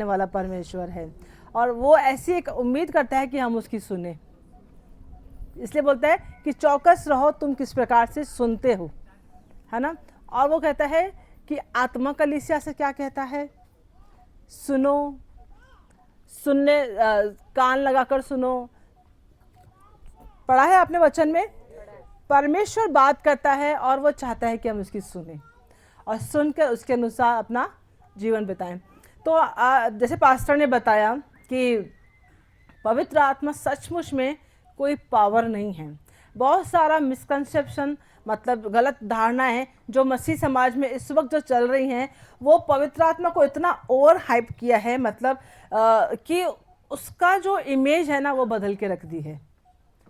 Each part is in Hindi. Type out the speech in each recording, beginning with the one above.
वाला परमेश्वर है और वो ऐसी एक उम्मीद करता है कि हम उसकी सुने। इसलिए बोलता है कि चौकस रहो, तुम किस प्रकार से सुनते हो, है ना। और वो कहता है कि आत्मा कलीसिया से क्या कहता है, सुनो, सुनने कान लगाकर सुनो। पढ़ा है आपने वचन में, परमेश्वर बात करता है और वो चाहता है कि हम उसकी सुने और सुनकर उसके अनुसार अपना जीवन बिताएं। तो जैसे पास्टर ने बताया कि पवित्र आत्मा सचमुच में कोई पावर नहीं है। बहुत सारा मिसकंसेप्शन, मतलब गलत धारणाएं जो मसीह समाज में इस वक्त जो चल रही हैं, वो पवित्र आत्मा को इतना ओवर हाइप किया है, मतलब कि उसका जो इमेज है ना वो बदल के रख दी है।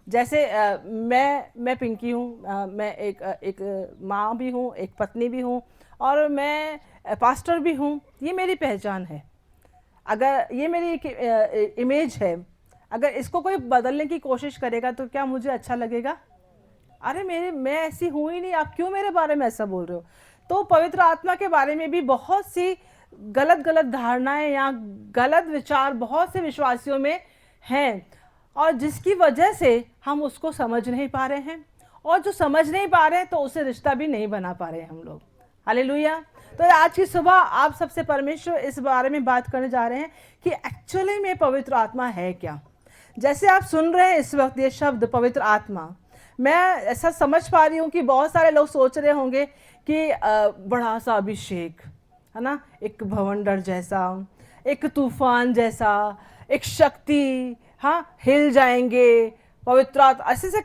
जैसे मैं पिंकी हूँ, मैं एक माँ भी हूँ, एक पत्नी भी हूँ और मैं पास्टर भी हूँ। ये मेरी पहचान है। अगर ये मेरी एक इमेज है, अगर इसको कोई बदलने की कोशिश करेगा तो क्या मुझे अच्छा लगेगा? अरे मैं ऐसी हूँ ही नहीं, आप क्यों मेरे बारे में ऐसा बोल रहे हो? तो पवित्र आत्मा के बारे में भी बहुत सी गलत गलत धारणाएं या गलत विचार बहुत से विश्वासियों में हैं और जिसकी वजह से हम उसको समझ नहीं पा रहे हैं, और जो समझ नहीं पा रहे हैं तो उसे रिश्ता भी नहीं बना पा रहे हैं हम लोग। हालेलुया। तो आज की सुबह आप सबसे परमेश्वर इस बारे में बात करने जा रहे हैं कि एक्चुअली में पवित्र आत्मा है क्या। जैसे आप सुन रहे हैं इस वक्त ये शब्द पवित्र आत्मा, मैं ऐसा समझ पा रही हूँ कि बहुत सारे लोग सोच रहे होंगे कि बड़ा सा अभिषेक, है ना, एक भवंडर जैसा, एक तूफान जैसा, एक शक्ति, हाँ हिल जाएंगे पवित्र आत्मा ऐसे से।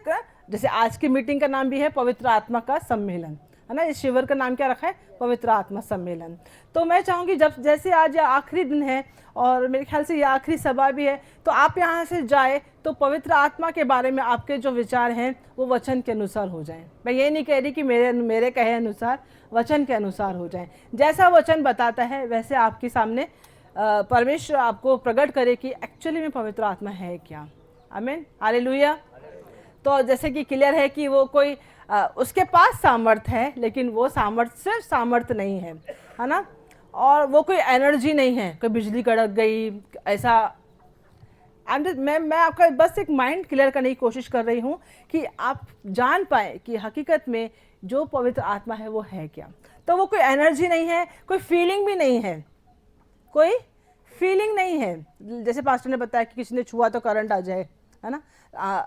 जैसे आज की मीटिंग का नाम भी है पवित्र आत्मा का सम्मेलन, है ना। इस शिविर का नाम क्या रखा है? पवित्र आत्मा सम्मेलन। तो मैं चाहूँगी जब जैसे आज यह आखिरी दिन है और मेरे ख्याल से यह आखिरी सभा भी है, तो आप यहाँ से जाए तो पवित्र आत्मा के बारे में आपके जो विचार हैं वो वचन के अनुसार हो जाएं। मैं ये नहीं कह रही कि मेरे कहे अनुसार, वचन के अनुसार हो जाएं। जैसा वचन बताता है वैसे आपके सामने परमेश्वर आपको प्रकट करे कि एक्चुअली में पवित्र आत्मा है क्या। आमीन, हालेलुया। तो जैसे कि क्लियर है कि वो कोई उसके पास सामर्थ है, लेकिन वो सामर्थ सिर्फ सामर्थ नहीं है ना। और वो कोई एनर्जी नहीं है, कोई बिजली कड़क गई ऐसा। मैं आपका बस एक माइंड क्लियर करने की कोशिश कर रही हूँ कि आप जान पाए कि हकीकत में जो पवित्र आत्मा है वो है क्या। तो वो कोई एनर्जी नहीं है, कोई फीलिंग भी नहीं है, कोई फीलिंग नहीं है। जैसे पास्टर ने बताया कि किसी ने छुआ तो करंट आ जाए, है ना।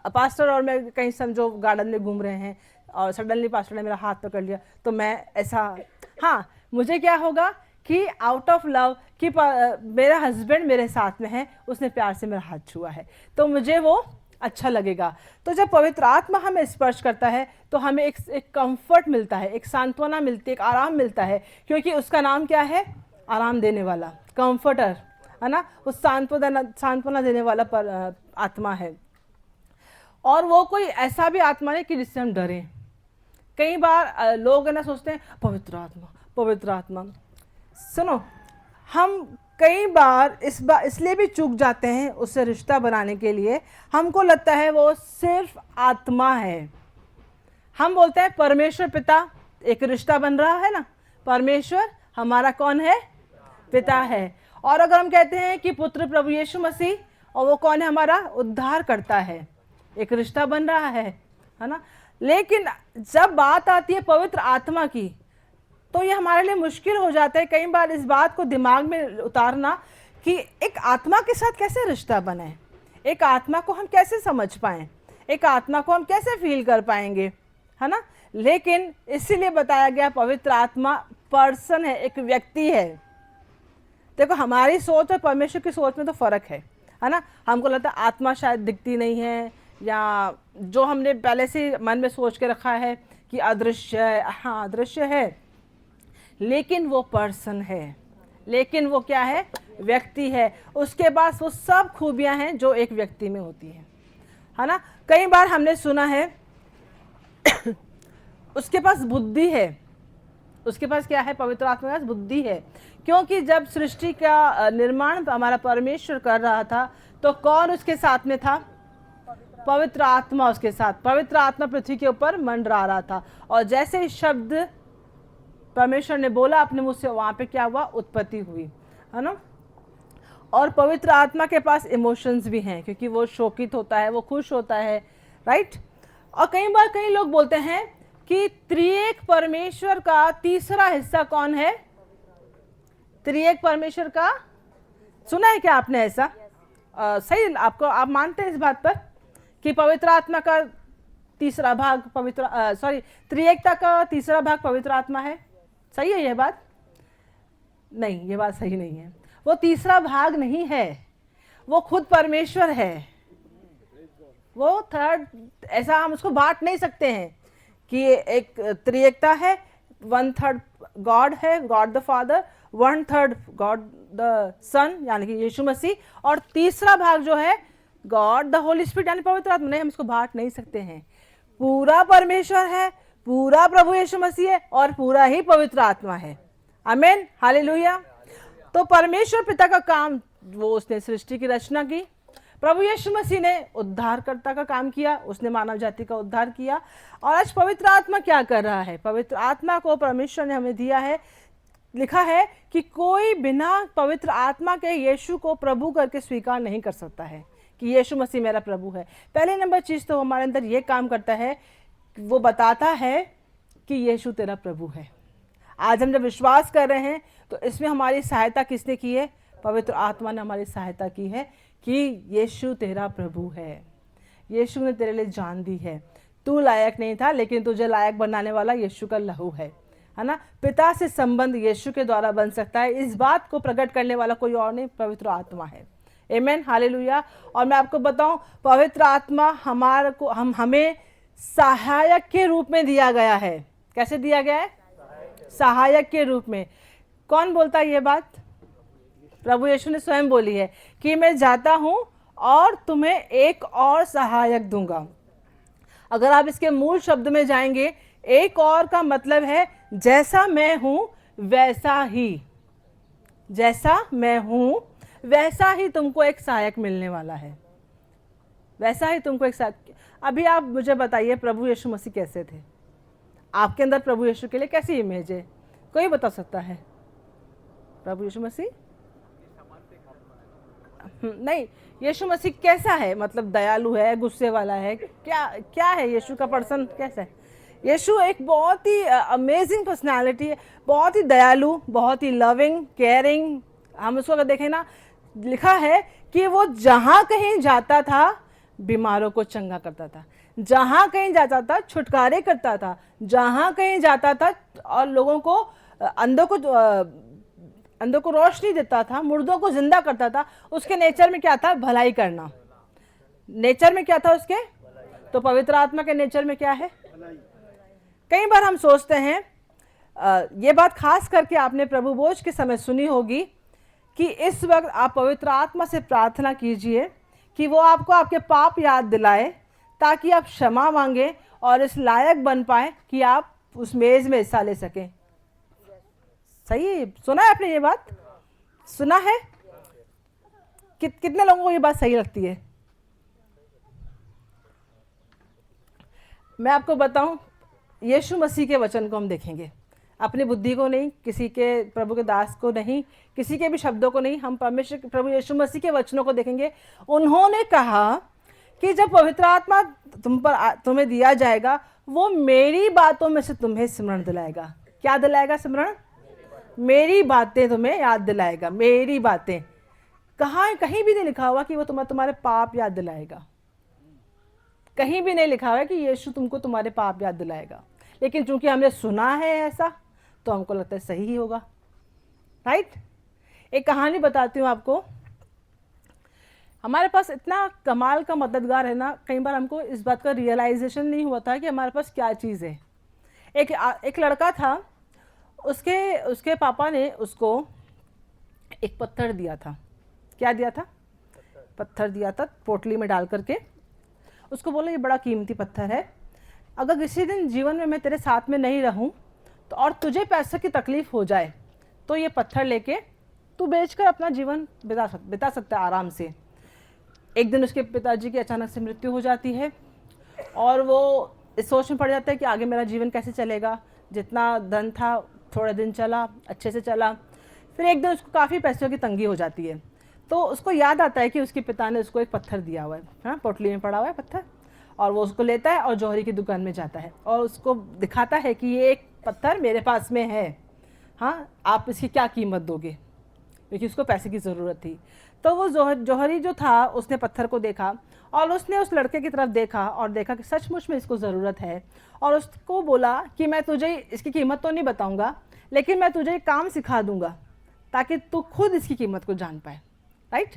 पास्टर और मैं कहीं समझो गार्डन में घूम रहे हैं और सडनली पास्टर ने मेरा हाथ पकड़ लिया, तो मैं ऐसा, हाँ मुझे क्या होगा कि आउट ऑफ लव कि मेरा हस्बैंड मेरे साथ में है, उसने प्यार से मेरा हाथ छुआ है, तो मुझे वो अच्छा लगेगा। तो जब पवित्र आत्मा हमें स्पर्श करता है तो हमें एक कंफर्ट मिलता है, एक सांत्वना मिलती है, एक आराम मिलता है, क्योंकि उसका नाम क्या है? आराम देने वाला, कंफर्टर, है ना। उस सांत्वना देने वाला आत्मा है। और वो कोई ऐसा भी आत्मा नहीं कि जिससे हम डरें। कई बार लोग है ना सोचते हैं पवित्र आत्मा, पवित्र आत्मा। सुनो, हम कई बार इसलिए भी चूक जाते हैं उससे रिश्ता बनाने के लिए। हमको लगता है वो सिर्फ आत्मा है। हम बोलते हैं परमेश्वर पिता, एक रिश्ता बन रहा है ना, परमेश्वर हमारा कौन है? पिता है। और अगर हम कहते हैं कि पुत्र प्रभु यीशु मसीह, और वो कौन है? हमारा उद्धार करता है, एक रिश्ता बन रहा है ना। लेकिन जब बात आती है पवित्र आत्मा की, तो ये हमारे लिए मुश्किल हो जाता है कई बार इस बात को दिमाग में उतारना कि एक आत्मा के साथ कैसे रिश्ता बने, एक आत्मा को हम कैसे समझ पाएं, एक आत्मा को हम कैसे फील कर पाएंगे, है ना। लेकिन इसीलिए बताया गया पवित्र आत्मा पर्सन है, एक व्यक्ति है। देखो, हमारी सोच और परमेश्वर की सोच में तो फर्क है ना। हमको लगता है आत्मा शायद दिखती नहीं है, या जो हमने पहले से मन में सोच के रखा है कि अदृश्य है। हाँ, अदृश्य है, लेकिन वो पर्सन है। लेकिन वो क्या है? व्यक्ति है। उसके पास वो सब खूबियां हैं जो एक व्यक्ति में होती है ना। कई बार हमने सुना है उसके पास बुद्धि है। उसके पास क्या है? पवित्र आत्मा के पास बुद्धि है। क्योंकि जब सृष्टि का निर्माण हमारा परमेश्वर कर रहा था, तो कौन उसके साथ में था? पवित्र आत्मा उसके साथ। पवित्र आत्मा पृथ्वी के ऊपर मंडरा रहा था, और जैसे ही शब्द परमेश्वर ने बोला अपने मुंह से, वहां पे क्या हुआ? उत्पत्ति हुई, है ना। और पवित्र आत्मा के पास इमोशंस भी हैं, क्योंकि वो शोकित होता है, वो खुश होता है, राइट। और कई बार कई लोग बोलते हैं कि त्रिएक परमेश्वर का तीसरा हिस्सा कौन है? त्रिएक परमेश्वर का सुना है क्या आपने ऐसा? सही, आपको आप मानते हैं इस बात पर कि पवित्र आत्मा का तीसरा भाग त्रिएकता का तीसरा भाग पवित्र आत्मा है? सही है ये बात? नहीं, ये बात सही नहीं है। वो तीसरा भाग नहीं है, वो खुद परमेश्वर है। वो थर्ड, ऐसा हम उसको बांट नहीं सकते हैं कि एक त्रिएकता है, 1/3 गॉड है, God the father, 1/3 God the son यानी कि यीशु मसीह, और तीसरा भाग जो है गॉड द होली स्पिरिट यानी पवित्र आत्मा। नहीं, हम इसको बांट नहीं सकते हैं। पूरा परमेश्वर है, पूरा प्रभु यीशु मसीह है और पूरा ही पवित्र आत्मा है। आमीन, हालेलुया। तो परमेश्वर पिता का काम, वो उसने सृष्टि की रचना की। प्रभु यीशु मसीह ने उद्धारकर्ता का काम किया, उसने मानव जाति का उद्धार किया। और आज पवित्र आत्मा क्या कर रहा है? पवित्र आत्मा को परमेश्वर ने हमें दिया है, लिखा है कि कोई बिना पवित्र आत्मा के यीशु को प्रभु करके स्वीकार नहीं कर सकता है कि यीशु मसीह मेरा प्रभु है। पहले नंबर चीज़ तो हमारे अंदर ये काम करता है, वो बताता है कि यीशु तेरा प्रभु है। आज हम जब विश्वास कर रहे हैं तो इसमें हमारी सहायता किसने की है? पवित्र आत्मा ने हमारी सहायता की है कि यीशु तेरा प्रभु है, यीशु ने तेरे लिए जान दी है। तू लायक नहीं था, लेकिन तुझे लायक बनाने वाला यीशु का लहू है ना। पिता से संबंध यीशु के द्वारा बन सकता है, इस बात को प्रकट करने वाला कोई और नहीं, पवित्र आत्मा है। आमीन, हालेलुया। और मैं आपको बताऊं, पवित्र आत्मा हमें सहायक के रूप में दिया गया है। कैसे दिया गया है? सहायक के रूप में। कौन बोलता है ये बात? प्रभु यीशु ने स्वयं बोली है कि मैं जाता हूं और तुम्हें एक और सहायक दूंगा। अगर आप इसके मूल शब्द में जाएंगे, एक और का मतलब है जैसा मैं हूं वैसा ही, जैसा मैं हूं वैसा ही तुमको एक सहायक मिलने वाला है, वैसा ही तुमको एक सहायक। अभी आप मुझे बताइए, प्रभु यीशु मसीह कैसे थे? आपके अंदर प्रभु यीशु के लिए कैसी इमेज है? कोई बता सकता है? प्रभु यीशु मसीह नहीं, यीशु मसीह कैसा है? मतलब दयालु है, गुस्से वाला है, क्या है यीशु का पर्सन? कैसा है यीशु? एक बहुत ही अमेजिंग पर्सनालिटी है, बहुत ही दयालु, बहुत ही लविंग, केयरिंग। हम उसको अगर देखें ना, लिखा है कि वो जहाँ कहीं जाता था बीमारों को चंगा करता था, जहाँ कहीं जाता था छुटकारे करता था, जहाँ कहीं जाता था और लोगों को अंधों को रोशनी देता था, मुर्दों को जिंदा करता था। उसके नेचर में क्या था? भलाई करना। नेचर में क्या था उसके? तो पवित्र आत्मा के नेचर में क्या है? कई बार हम सोचते हैं, ये बात खास करके आपने प्रभु भोज के समय सुनी होगी कि इस वक्त आप पवित्र आत्मा से प्रार्थना कीजिए कि वो आपको आपके पाप याद दिलाए, ताकि आप क्षमा मांगे और इस लायक बन पाए कि आप उस मेज में हिस्सा ले सकें। सही सुना है आपने? ये बात सुना है? कितने लोगों को ये बात सही लगती है? मैं आपको बताऊं, यीशु मसीह के वचन को हम देखेंगे, अपनी बुद्धि को नहीं, किसी के प्रभु के दास को नहीं, किसी के भी शब्दों को नहीं, हम परमेश्वर प्रभु यीशु मसीह के वचनों को देखेंगे। उन्होंने कहा कि जब पवित्र आत्मा तुम्हें दिया जाएगा, वो मेरी बातों में से तुम्हें स्मरण दिलाएगा। क्या दिलाएगा? स्मरण। मेरी बातें तुम्हें याद दिलाएगा। मेरी बातें कहीं भी नहीं लिखा हुआ कि वो तुम्हारे पाप याद दिलाएगा। कहीं भी नहीं लिखा हुआ है कि यीशु तुमको तुम्हारे पाप याद दिलाएगा, लेकिन चूंकि हमने सुना है ऐसा, तो हमको लगता है सही ही होगा, राइट। एक कहानी बताती हूँ आपको। हमारे पास इतना कमाल का मददगार है ना, कई बार हमको इस बात का रियलाइजेशन नहीं हुआ था कि हमारे पास क्या चीज़ है। एक लड़का था, उसके पापा ने उसको एक पत्थर दिया था। क्या दिया था? पत्थर दिया था, पोटली में डाल करके। उसको बोला ये बड़ा कीमती पत्थर है, अगर किसी दिन जीवन में मैं तेरे साथ में नहीं रहूं तो और तुझे पैसे की तकलीफ हो जाए तो ये पत्थर लेके तू बेचकर अपना जीवन बिता सकता है आराम से। एक दिन उसके पिताजी की अचानक से मृत्यु हो जाती है और वो इस सोच में पड़ जाता है कि आगे मेरा जीवन कैसे चलेगा। जितना धन था थोड़े दिन चला, अच्छे से चला, फिर एक दिन उसको काफ़ी पैसों की तंगी हो जाती है। तो उसको याद आता है कि उसके पिता ने उसको एक पत्थर दिया हुआ है, हाँ, पोटली में पड़ा हुआ है पत्थर, और वो उसको लेता है और जौहरी की दुकान में जाता है और उसको दिखाता है कि ये एक पत्थर मेरे पास में है, हाँ, आप इसकी क्या कीमत दोगे, क्योंकि उसको पैसे की ज़रूरत थी। तो वो जौहरी जो था उसने पत्थर को देखा और उसने उस लड़के की तरफ देखा और देखा कि सचमुच में इसको ज़रूरत है, और उसको बोला कि मैं तुझे इसकी कीमत तो नहीं बताऊंगा, लेकिन मैं तुझे एक काम सिखा दूंगा ताकि तू खुद इसकी कीमत को जान पाए, राइट।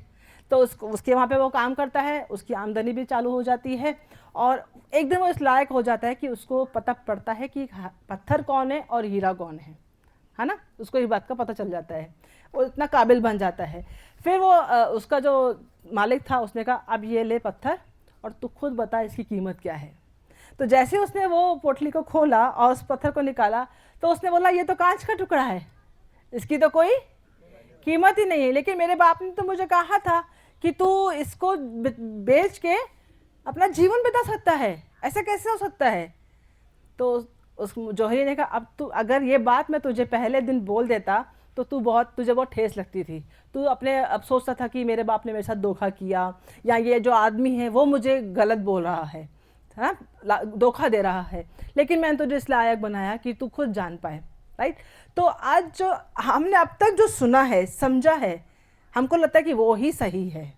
तो उसके वहाँ पे वो काम करता है, उसकी आमदनी भी चालू हो जाती है और एक दिन वो इस लायक हो जाता है कि उसको पता पड़ता है कि पत्थर कौन है और हीरा कौन है ना, उसको इस बात का पता चल जाता है, वो इतना काबिल बन जाता है। फिर वो उसका जो मालिक था उसने कहा अब ये ले पत्थर और तू खुद बता इसकी कीमत क्या है। तो जैसे उसने वो पोटली को खोला और उस पत्थर को निकाला तो उसने बोला ये तो कांच का टुकड़ा है, इसकी तो कोई कीमत ही नहीं है, लेकिन मेरे बाप ने तो मुझे कहा था कि तू इसको बेच के अपना जीवन बिता सकता है, ऐसा कैसे हो सकता है। तो उस जौहरी ने कहा अब तू, अगर ये बात मैं तुझे पहले दिन बोल देता तो तुझे बहुत ठेस लगती थी, तू अपने अब सोचता था कि मेरे बाप ने मेरे साथ धोखा किया या ये जो आदमी है वो मुझे गलत बोल रहा है, हाँ, धोखा दे रहा है, लेकिन मैंने तुझे इस लायक बनाया कि तू खुद जान पाए, राइट। तो आज जो हमने अब तक जो सुना है, समझा है, हमको लगता है कि वो ही सही है,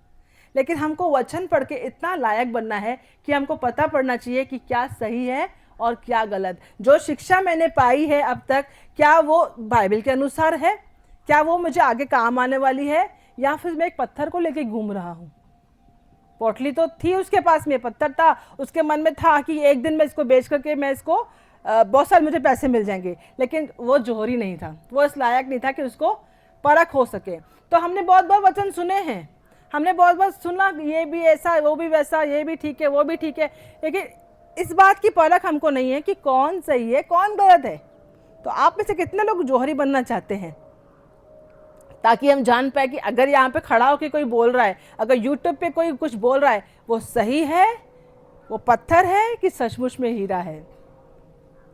लेकिन हमको वचन पढ़ के इतना लायक बनना है कि हमको पता पड़ना चाहिए कि क्या सही है और क्या गलत। जो शिक्षा मैंने पाई है अब तक, क्या वो बाइबल के अनुसार है, क्या वो मुझे आगे काम आने वाली है, या फिर मैं एक पत्थर को लेके घूम रहा हूँ। पोटली तो थी उसके पास में, पत्थर था, उसके मन में था कि एक दिन मैं इसको बेच करके मैं इसको बहुत सारे मुझे पैसे मिल जाएंगे, लेकिन वो जौहरी नहीं था, वो इस लायक नहीं था कि उसको परख हो सके। तो हमने बहुत बहुत वचन सुने हैं, हमने बहुत बहुत सुना ये भी ऐसा वो भी वैसा, ये भी ठीक है वो भी ठीक है, लेकिन इस बात की परख हमको नहीं है कि कौन सही है कौन गलत है। तो आप में से कितने लोग जौहरी बनना चाहते हैं ताकि हम जान पाए कि अगर यहाँ पे खड़ा होकर कोई बोल रहा है, अगर यूट्यूब पे कोई कुछ बोल रहा है, वो सही है, वो पत्थर है कि सचमुच में हीरा है।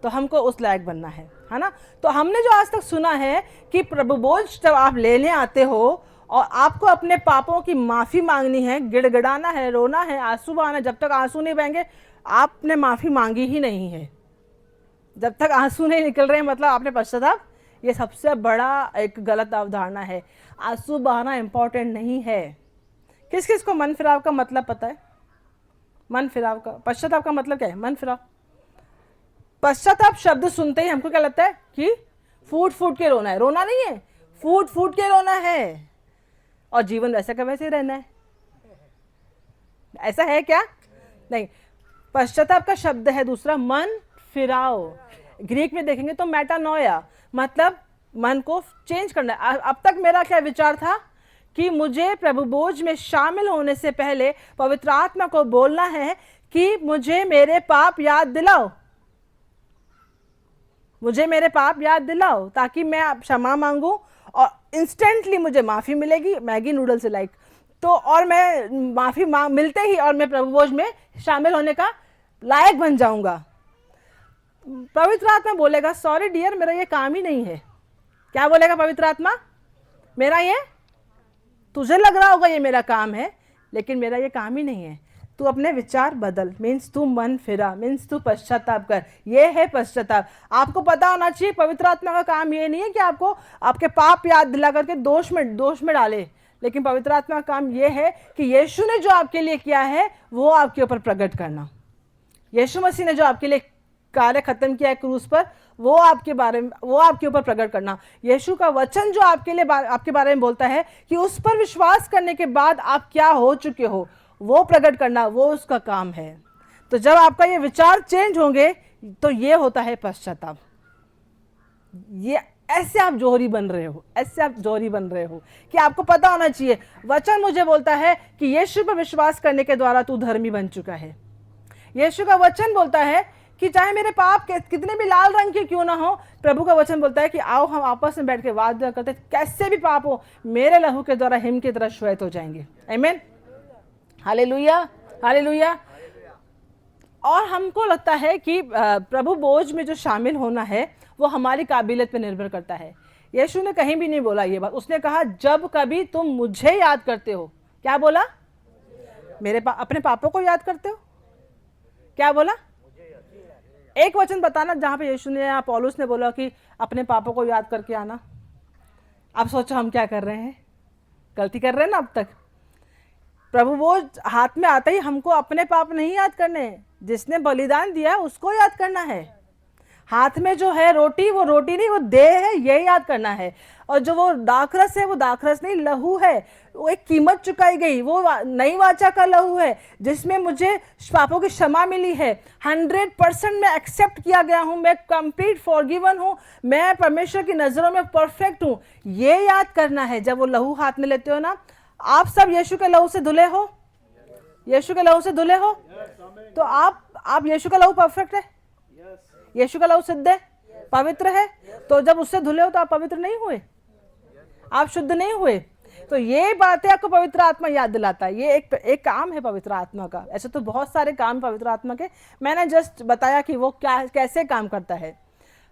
तो हमको उस लायक बनना है ना। तो हमने जो आज तक सुना है कि प्रभु बोझ जब आप लेने आते हो और आपको अपने पापों की माफ़ी मांगनी है, गिड़गिड़ाना है, रोना है, आंसू बहाना, जब तक आंसू नहीं बहेंगे आपने माफ़ी मांगी ही नहीं है। जब तक आंसू नहीं निकल रहे हैं मतलब आपने पश्चाताप, ये सबसे बड़ा एक गलत अवधारणा है। आंसू बहाना इंपॉर्टेंट नहीं है। किस किस को मन फिराव का मतलब पता है? मन फिराव का, पश्चाताप का मतलब क्या है? मन फिराव। पश्चाताप शब्द सुनते ही हमको क्या लगता है कि फूट फूट के रोना है। रोना नहीं है, फूट फूट के रोना है, और जीवन वैसा का वैसे रहना है। ऐसा है क्या? नहीं। पश्चाताप का शब्द है दूसरा मन फिराओ। ग्रीक में देखेंगे तो मेटानोया, मतलब मन को चेंज करना। अब तक मेरा क्या विचार था कि मुझे प्रभु बोझ में शामिल होने से पहले पवित्र आत्मा को बोलना है कि मुझे मेरे पाप याद दिलाओ, मुझे मेरे पाप याद दिलाओ, ताकि मैं अब क्षमा मांगू और इंस्टेंटली मुझे माफ़ी मिलेगी, मैगी नूडल से लाइक। तो और मैं माफ़ी मिलते ही और मैं प्रभु बोझ में शामिल होने का लायक बन जाऊंगा। पवित्र आत्मा बोलेगा सॉरी डियर, मेरा ये काम ही नहीं है। क्या बोलेगा पवित्र आत्मा? मेरा ये, तुझे लग रहा होगा ये मेरा काम है, लेकिन मेरा ये काम ही नहीं है। तू अपने विचार बदल, मीन्स तू मन फिरा, मीन्स तू पश्चाताप कर। ये है पश्चाताप। आपको पता होना चाहिए पवित्र आत्मा का काम ये नहीं है कि आपको आपके पाप याद दिला करके दोष में डाले, लेकिन पवित्र आत्मा का काम ये है कि यीशु ने जो आपके लिए किया है वो आपके ऊपर प्रकट करना। यीशु मसीह ने जो आपके लिए कार्य खत्म किया है क्रूस पर, वो आपके ऊपर प्रकट करना। यीशु का वचन जो आपके बारे में बोलता है कि उस पर विश्वास करने के बाद आप क्या हो चुके हो, वो प्रकट करना, वो उसका काम है। तो जब आपका ये विचार चेंज होंगे तो ये होता है पश्चाताप। ये ऐसे आप जौहरी बन रहे हो, ऐसे आप जौहरी बन रहे हो कि आपको पता होना चाहिए वचन मुझे बोलता है कि यीशु पर विश्वास करने के द्वारा तू धर्मी बन चुका है। यीशु का वचन बोलता है कि चाहे मेरे पाप कितने भी लाल रंग के क्यों ना हो, प्रभु का वचन बोलता है कि आओ हम आपस में बैठ के वाद करते, कैसे भी पाप हो मेरे लहू के द्वारा हिम की तरह श्वेत हो जाएंगे। आमीन, हालेलुया, हालेलुया। और हमको लगता है कि प्रभु बोझ में जो शामिल होना है वो हमारी काबिलियत पर निर्भर करता है। यीशु ने कहीं भी नहीं बोला ये बात। उसने कहा जब कभी तुम मुझे याद करते हो, क्या बोला? अपने पापों को याद करते हो, क्या बोला? एक वचन बताना जहां पे यीशु ने या पौलुस ने बोला कि अपने पापों को याद करके आना। अब सोचो हम क्या कर रहे हैं, गलती कर रहे हैं ना अब तक। प्रभु वो हाथ में आते ही हमको अपने पाप नहीं याद करने, जिसने बलिदान दिया है उसको याद करना है। हाथ में जो है रोटी, वो रोटी नहीं, वो देह है, ये याद करना है। और जो वो दाखरस है, वो दाखरस नहीं, लहू है। वो एक कीमत चुकाई गई, वो नई वाचा का लहू है जिसमें मुझे पापों की क्षमा मिली है। 100% मैं एक्सेप्ट किया गया हूं, मैं कंप्लीट फॉरगिवन हूं, मैं परमेश्वर की नजरों में परफेक्ट हूं। ये याद करना है। जब वो लहू हाथ में लेते हो ना, आप सब यीशु के लहू से धुले हो, यीशु के लहू से धुले हो, तो आप यीशु का लहू परफेक्ट है, यीशु का लहू सिद्ध है, पवित्र है। तो जब उससे धुले हो तो आप पवित्र नहीं हुए, आप शुद्ध नहीं हुए। तो ये बातें आपको पवित्र आत्मा याद दिलाता है। ये एक काम है पवित्र आत्मा का। ऐसे तो बहुत सारे काम पवित्र आत्मा के, मैंने जस्ट बताया कि वो क्या कैसे काम करता है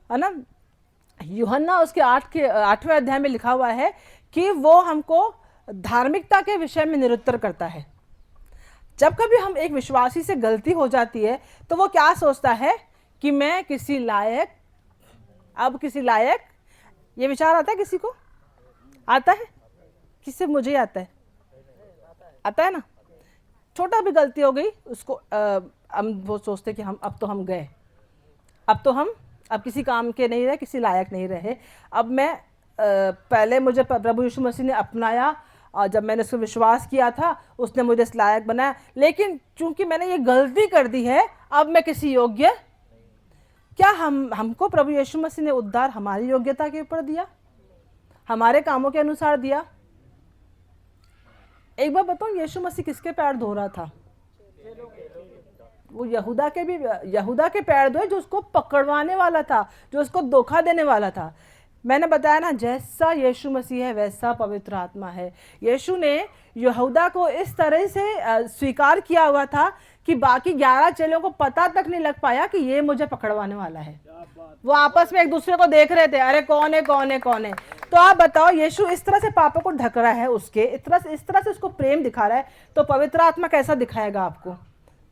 ना। यूहन्ना उसके 8वें अध्याय में लिखा हुआ है कि वो हमको धार्मिकता के विषय में निरुत्तर करता है। जब कभी हम एक विश्वासी से गलती हो जाती है तो वो क्या सोचता है कि मैं किसी लायक, ये विचार आता है किसी को? आता है? किससे? मुझे आता है ना। छोटा भी गलती हो गई उसको हम वो सोचते कि हम अब तो हम गए, अब किसी काम के नहीं रहे, किसी लायक नहीं रहे। अब मैं पहले मुझे प्रभु यीशु मसीह ने अपनाया और जब मैंने उसको विश्वास किया था उसने मुझे इस लायक बनाया, लेकिन चूंकि मैंने ये गलती कर दी है अब मैं किसी योग्य। क्या हमको प्रभु यीशु मसीह ने उद्धार हमारी योग्यता के ऊपर दिया, हमारे कामों के अनुसार दिया? एक बार बताऊं, यीशु मसीह किसके पैर धो रहा था? वो यहूदा के पैर धोए जो उसको पकड़वाने वाला था, जो उसको धोखा देने वाला था। मैंने बताया ना, जैसा यीशु मसीह है वैसा पवित्र आत्मा है। यीशु ने यहूदा को इस तरह से स्वीकार किया हुआ था कि बाकी 11 चेलों को पता तक नहीं लग पाया कि ये मुझे पकड़वाने वाला है। वो आपस में एक दूसरे को देख रहे थे, अरे कौन है। तो आप बताओ, यीशु इस तरह से पापों को ढक रहा है, उसके इस तरह से उसको प्रेम दिखा रहा है, तो पवित्र आत्मा कैसा दिखाएगा आपको?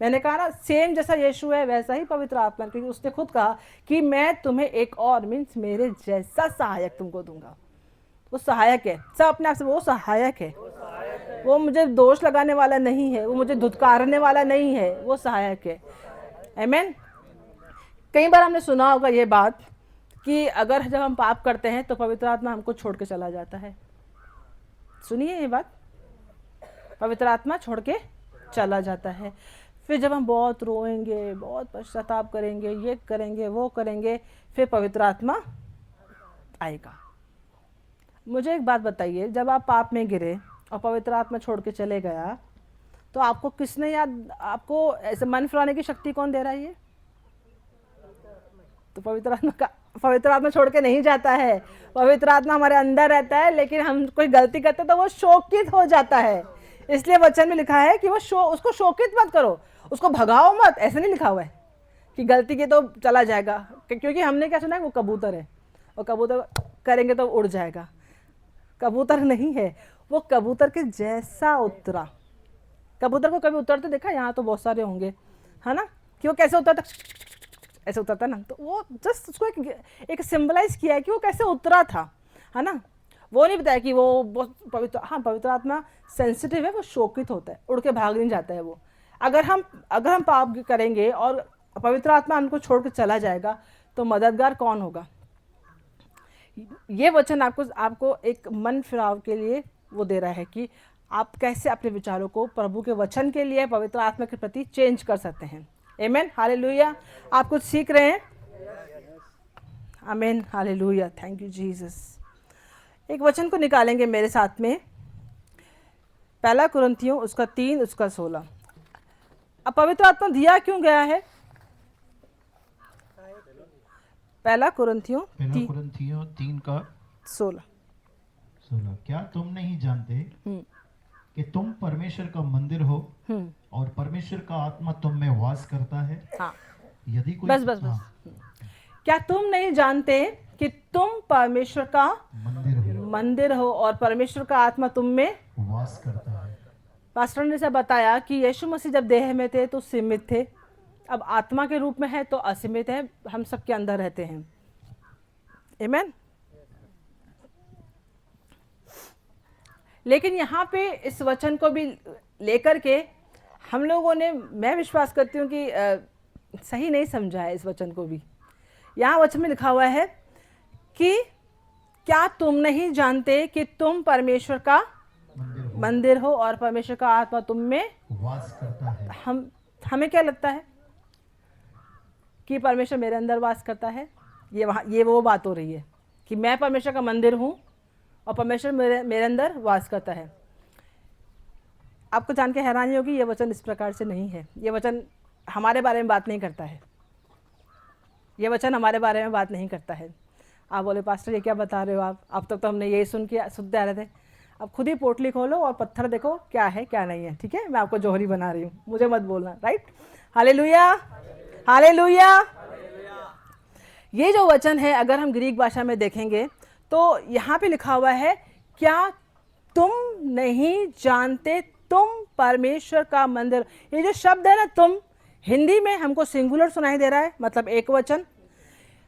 मैंने कहा ना, सेम जैसा यीशु है वैसा ही पवित्र आत्मा, क्योंकि उसने खुद कहा कि मैं तुम्हें एक और मीन्स मेरे जैसा सहायक तुमको दूंगा। वो सहायक है, सब अपने आप से, वो सहायक है। वो मुझे दोष लगाने वाला नहीं है, वो मुझे धुतकारने वाला नहीं है, वो सहायक है। आमीन। कई बार हमने सुना होगा ये बात कि अगर जब हम पाप करते हैं तो पवित्र आत्मा हमको छोड़ के चला जाता है। सुनिए ये बात, पवित्र आत्मा छोड़ के चला जाता है। फिर जब हम बहुत रोएंगे, बहुत पश्चाताप करेंगे, ये करेंगे, वो करेंगे, फिर पवित्र आत्मा आएगा। मुझे एक बात बताइए, जब आप पाप में गिरे और पवित्र आत्मा छोड़ के चले गया तो आपको किसने आपको ऐसे मन फिराने की शक्ति कौन दे रहा है? ये तो पवित्र आत्मा छोड़ के नहीं जाता है। पवित्र आत्मा हमारे अंदर रहता है, लेकिन हम कोई गलती करते तो वो शोकित हो जाता है। इसलिए वचन में लिखा है कि उसको शोकित मत करो, उसको भगाओ मत। ऐसे नहीं लिखा हुआ है कि गलती की तो चला जाएगा, क्योंकि हमने क्या सुना है, वो कबूतर है और कबूतर करेंगे तो उड़ जाएगा। कबूतर नहीं है, वो कबूतर के जैसा उतरा। कबूतर को कभी उतरते देखा? यहाँ तो बहुत सारे होंगे, है ना, कि वो कैसे उतरता, ऐसे उतरता ना। तो वो जस्ट उसको एक सिंबलाइज किया है कि वो कैसे उतरा था, है ना। वो नहीं बताया कि वो बहुत पवित्र। हाँ, पवित्र आत्मा सेंसिटिव है, वो शोकित होता है, उड़ के भाग नहीं जाता है वो। अगर हम पाप करेंगे और पवित्र आत्मा हमको छोड़ के चला जाएगा तो मददगार कौन होगा? ये वचन आपको एक मन फिराव के लिए वो दे रहा है कि आप कैसे अपने विचारों को प्रभु के वचन के लिए, पवित्र आत्मा के प्रति चेंज कर सकते हैं। आमीन, हालेलुया। आप कुछ सीख रहे हैं? आमीन, हालेलुया, थैंक यू जीसस। एक वचन को निकालेंगे मेरे साथ में, 1 कुरिन्थियों उसका 3 उसका 16। अब पवित्र आत्मा दिया क्यों गया है? 1 कुरिन्थियों 3 का 16। क्या तुम नहीं जानते कि तुम परमेश्वर का मंदिर हो और परमेश्वर का आत्मा तुम में वास करता है? हाँ, यदि कोई बस। क्या तुम नहीं जानते कि तुम परमेश्वर का मंदिर हो और परमेश्वर का आत्मा तुम में वास करता है। पास्टर ने से बताया कि यीशु मसीह जब देह में थे तो सीमित थे, अब आत्मा के रूप में है तो असीमित है, हम सबके अंदर रहते हैं। आमीन। लेकिन यहाँ पे इस वचन को भी लेकर के हम लोगों ने, मैं विश्वास करती हूँ कि सही नहीं समझा है इस वचन को भी। यहाँ वचन में लिखा हुआ है कि क्या तुम नहीं जानते कि तुम परमेश्वर का मंदिर हो और परमेश्वर का आत्मा तुम में वास करता है। हमें क्या लगता है कि परमेश्वर मेरे अंदर वास करता है? ये वो बात हो रही है कि मैं परमेश्वर का मंदिर हूँ और परमेश्वर मेरे अंदर वास करता है। आपको जान के हैरानी होगी, ये वचन इस प्रकार से नहीं है। ये वचन हमारे बारे में बात नहीं करता है। ये वचन हमारे बारे में बात नहीं करता है। आप बोले पास्टर ये क्या बता रहे हो आप? अब तक तो हमने यही सुनते आ रहे थे। अब खुद ही पोटली खोलो और पत्थर देखो क्या है क्या नहीं है। ठीक है, मैं आपको जोहरी बना रही हूँ, मुझे मत बोलना। Right, hallelujah, hallelujah. ये जो वचन है अगर हम ग्रीक भाषा में देखेंगे तो यहाँ पे लिखा हुआ है, क्या तुम नहीं जानते तुम परमेश्वर का मंदिर। ये जो शब्द है ना तुम, हिंदी में हमको सिंगुलर सुनाई दे रहा है, मतलब एक वचन।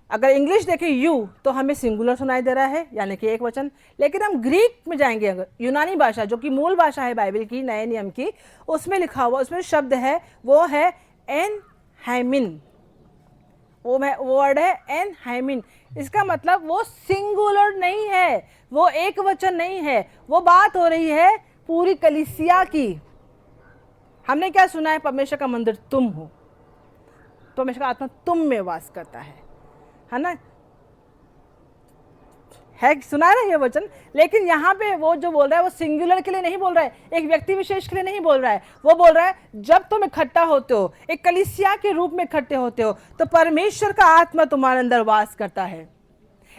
अगर इंग्लिश देखें यू तो हमें सिंगुलर सुनाई दे रहा है, यानी कि एक वचन। लेकिन हम ग्रीक में जाएंगे, अगर यूनानी भाषा जो कि मूल भाषा है बाइबल की, नए नियम की, उसमें लिखा हुआ, उसमें शब्द है वो है एन हाइमिन। वो वर्ड है एन हाइमिन। इसका मतलब वो सिंगुलर नहीं है, वो एक वचन नहीं है, वो बात हो रही है पूरी कलीसिया की। हमने क्या सुना है? परमेश्वर का मंदिर तुम हो, परमेश्वर का आत्मा तुम में वास करता है ना? है, सुना है ना ये वचन। लेकिन यहाँ पे वो जो बोल रहा है वो सिंगुलर के लिए नहीं बोल रहा है, एक व्यक्ति विशेष के लिए नहीं बोल रहा है। वो बोल रहा है जब तुम इकट्ठा होते हो, एक कलीसिया के रूप में इकट्ठे होते हो, तो परमेश्वर का आत्मा तुम्हारे अंदर वास करता है।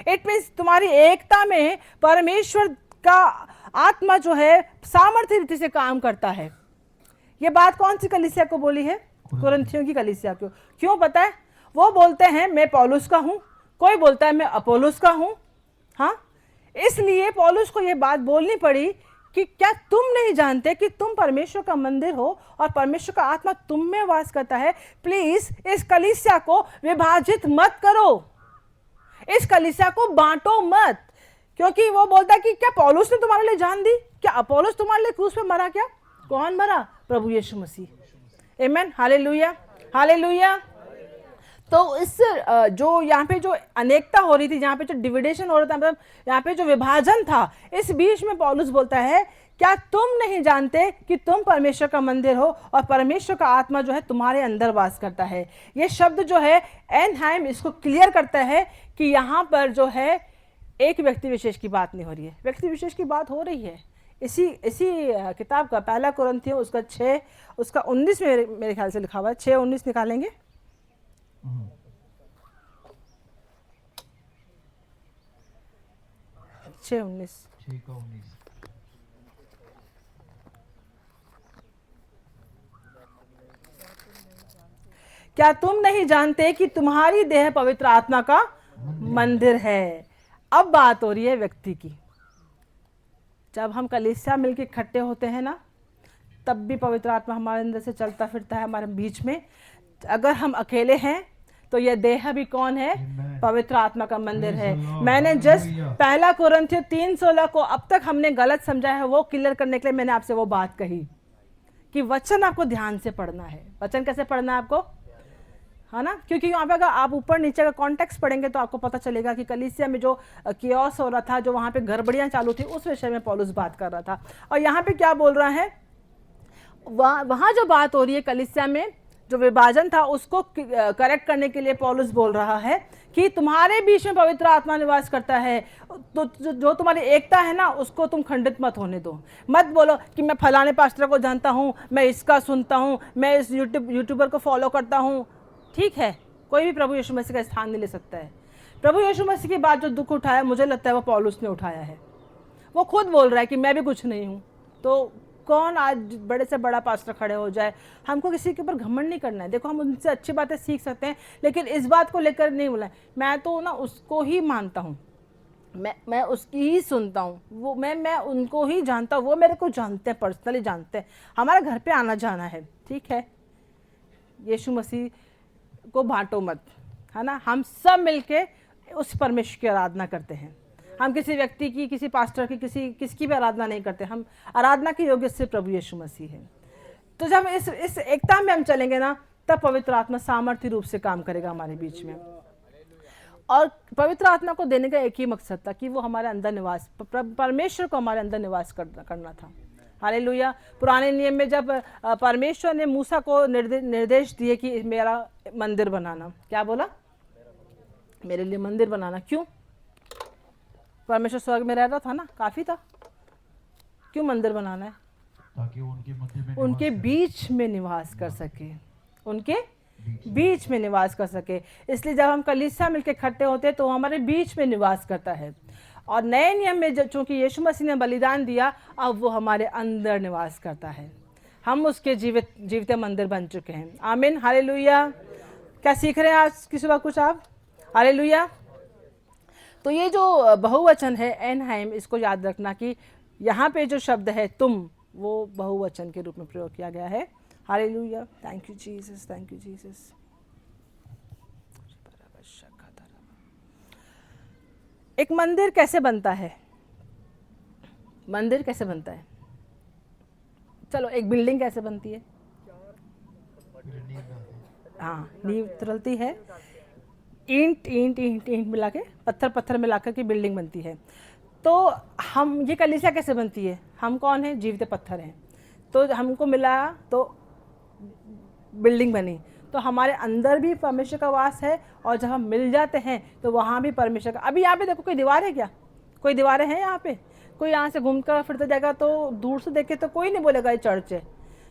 इट मीन्स तुम्हारी एकता में परमेश्वर का आत्मा जो है सामर्थ्य रीति से काम करता है। ये बात कौन सी कलीसिया को बोली है? कुरिन्थियों की कलीसिया को। क्यों पता है? वो बोलते हैं मैं पौलुस का हूं, कोई बोलता है मैं अपोलोस का हूं। हाँ, इसलिए पौलुस को ये बात बोलनी पड़ी कि क्या तुम नहीं जानते कि तुम परमेश्वर का मंदिर हो और परमेश्वर का आत्मा तुम में वास करता है। प्लीज इस कलीसिया को विभाजित मत करो, इस कलीसिया को बांटो मत। क्योंकि वो बोलता है कि क्या पौलुस ने तुम्हारे लिए जान दी? क्या अपोलोस तुम्हारे लिए क्रूस पे मरा? क्या कौन मरा? प्रभु यीशु मसीह। आमीन, हालेलुया, हालेलुया। तो इस जो यहाँ पे जो अनेकता हो रही थी, यहाँ पे जो डिविडेशन हो रहा था, मतलब यहाँ पे जो विभाजन था, इस बीच में पौलुस बोलता है क्या तुम नहीं जानते कि तुम परमेश्वर का मंदिर हो और परमेश्वर का आत्मा जो है तुम्हारे अंदर वास करता है। ये शब्द जो है एनहाइम इसको क्लियर करता है कि यहाँ पर जो है एक व्यक्ति विशेष की बात नहीं हो रही है, व्यक्ति विशेष की बात हो रही है। इसी किताब का पहला कुरिन्थियों उसका 6 उसका 19 में मेरे ख्याल से लिखा हुआ है। 6:19 निकालेंगे। 6:19 क्या तुम नहीं जानते कि तुम्हारी देह पवित्र आत्मा का मंदिर है। अब बात हो रही है व्यक्ति की। जब हम कलीसिया मिलकर इकट्ठे होते हैं ना, तब भी पवित्र आत्मा हमारे अंदर से चलता फिरता है हमारे बीच में। अगर हम अकेले हैं तो यह देह भी कौन है? पवित्र आत्मा का मंदिर है। मैंने जस्ट पहला कुरिन्थियों 3:16 को अब तक हमने गलत समझा है, वो क्लियर करने के लिए मैंने आपसे वो बात कही कि वचन आपको ध्यान से पढ़ना है। वचन कैसे पढ़ना है आपको, है ना? क्योंकि यहाँ पे अगर आप ऊपर नीचे का कॉन्टेक्स्ट पढ़ेंगे तो आपको पता चलेगा कि कलीसिया में जो कियोस हो रहा था, जो वहाँ पे गड़बड़ियाँ चालू थी, उस विषय में पौलुस बात कर रहा था। और यहाँ पे क्या बोल रहा है, वहाँ जो बात हो रही है कलीसिया में जो विभाजन था उसको करेक्ट करने के लिए पौलुस बोल रहा है कि तुम्हारे बीच में पवित्र आत्मा निवास करता है, तो जो तुम्हारी एकता है ना उसको तुम खंडित मत होने दो। मत बोलो कि मैं फलाने पास्टर को जानता हूँ, मैं इसका सुनता हूँ, मैं इस यूट्यूबर को फॉलो करता हूँ। ठीक है, कोई भी प्रभु यीशु मसीह का स्थान नहीं ले सकता है। प्रभु यीशु मसीह की बात जो दुख उठाया, मुझे लगता है वो पौलुस ने उठाया है। वो खुद बोल रहा है कि मैं भी कुछ नहीं हूँ। तो कौन आज बड़े से बड़ा पास्टर खड़े हो जाए, हमको किसी के ऊपर घमंड नहीं करना है। देखो हम उनसे अच्छी बातें सीख सकते हैं, लेकिन इस बात को लेकर नहीं बोला है। मैं तो ना उसको ही मानता हूँ, मैं उसकी ही सुनता हूँ, वो मैं उनको ही जानता हूँ, वो मेरे को जानते हैं, पर्सनली जानते हैं। हमारे घर पे आना जाना है, ठीक है, यीशु मसीह को बांटो मत, है ना। हम सब मिलके उस परमेश्वर की आराधना करते हैं। हम किसी व्यक्ति की, किसी पास्टर की, किसकी भी आराधना नहीं करते। हम आराधना के योग्य सिर्फ प्रभु यीशु मसीह है। तो जब इस एकता में हम चलेंगे ना, तब पवित्र आत्मा सामर्थ्य रूप से काम करेगा हमारे बीच में। और पवित्र आत्मा को देने का एक ही मकसद था कि वो हमारे अंदर निवास, परमेश्वर को हमारे अंदर निवास करना था। हालेलुया। पुराने नियम में जब परमेश्वर ने मूसा को निर्देश दिए कि मेरा मंदिर बनाना, क्या बोला? मेरे लिए मंदिर बनाना। क्यों? परमेश्वर स्वर्ग में रह रहा था ना, काफी था। क्यों मंदिर बनाना है? ताकि वो उनके बीच में निवास कर सके, उनके बीच में निवास कर सके। इसलिए जब हम कलीसिया मिलकर इकट्ठे होते हैं तो हमारे बीच में निवास करता है। और नए नियम में चूंकि यीशु मसीह ने बलिदान दिया, अब वो हमारे अंदर निवास करता है। हम उसके जीवित मंदिर बन चुके हैं। आमीन, हालेलुया। क्या सीख रहे हैं आज की सुबह कुछ आप? हालेलुया। तो ये जो बहुवचन है एनहाइम, इसको याद रखना कि यहाँ पे जो शब्द है तुम, वो बहुवचन के रूप में प्रयोग किया गया है। Hallelujah. Thank you Jesus, thank you Jesus. एक मंदिर कैसे बनता है? मंदिर कैसे बनता है? चलो, एक बिल्डिंग कैसे बनती है? हाँ, नींव चलती है, ईंट ईंट ईंट ईंट मिला के, पत्थर पत्थर मिला कर के बिल्डिंग बनती है। तो हम, ये कलीसिया कैसे बनती है? हम कौन है? जीवित पत्थर हैं। तो हमको मिला तो बिल्डिंग बनी। तो हमारे अंदर भी परमेश्वर का वास है, और जब हम मिल जाते हैं तो वहाँ भी परमेश्वर का। अभी यहाँ पे देखो, कोई दीवार है क्या? कोई दीवारें हैं यहाँ पे? कोई यहाँ से घूमकर फिरते जाएगा तो दूर से देखे तो कोई नहीं बोलेगा ये चर्च है,